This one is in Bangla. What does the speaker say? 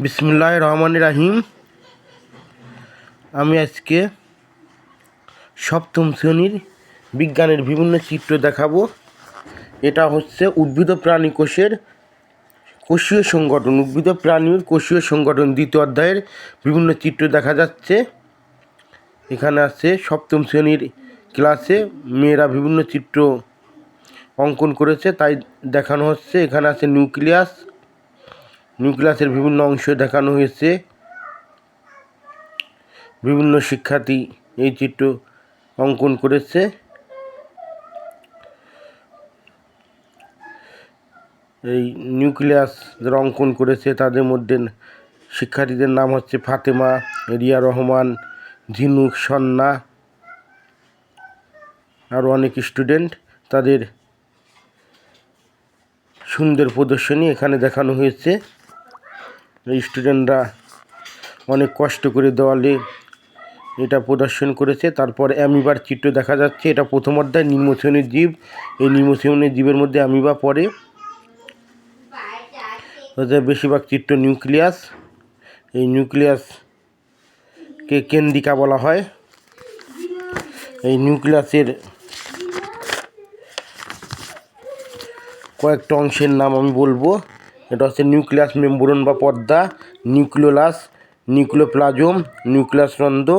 বিসমিল্লাহির রহমানির রহিম। আমি আজকে সপ্তম শ্রেণীর বিজ্ঞানের বিভিন্ন চিত্র দেখাবো। এটা হচ্ছে উদ্ভিদ প্রাণী কোষের কোষীয় সংগঠন, উদ্ভিদ প্রাণীর কোষীয় সংগঠন দ্বিতীয় অধ্যায়ের বিভিন্ন চিত্র দেখা যাচ্ছে। এখানে আছে সপ্তম শ্রেণীর ক্লাসে মেয়েরা বিভিন্ন চিত্র অঙ্কন করেছে, তাই দেখানো হচ্ছে। এখানে আছে নিউক্লিয়াসের বিভিন্ন অংশ দেখানো হয়েছে। বিভিন্ন শিক্ষার্থী এই চিত্র অঙ্কন করেছে। এই নিউক্লিয়াস যারা অঙ্কন করেছে তাদের মধ্যে শিক্ষার্থীদের নাম হচ্ছে ফাতেমা, রিয়া রহমান, ঝিনুক, সন্না, আরও অনেক স্টুডেন্ট। তাদের সুন্দর প্রদর্শনী এখানে দেখানো হয়েছে। এই স্টুডেন্টরা অনেক কষ্ট করে দেওয়ালে এটা প্রদর্শন করেছে। তারপর অ্যামিবার চিত্র দেখা যাচ্ছে। এটা প্রথম অধ্যায় নিম্নশ্রেণীর জীব। এই নিম্নশ্রেণীর জীবের মধ্যে অ্যামিবা পড়ে। বেশিরভাগ চিত্র নিউক্লিয়াস। এই নিউক্লিয়াসকে কেন্দ্রিকা বলা হয়। এই নিউক্লিয়াসের কয়েকটা অংশের নাম আমি বলবো। এটা হচ্ছে নিউক্লিয়াস মেমব্রেন বা পর্দা, নিউক্লিওলাস, নিউক্লিওপ্লাজম, নিউক্লিয়াস রন্ধ্র,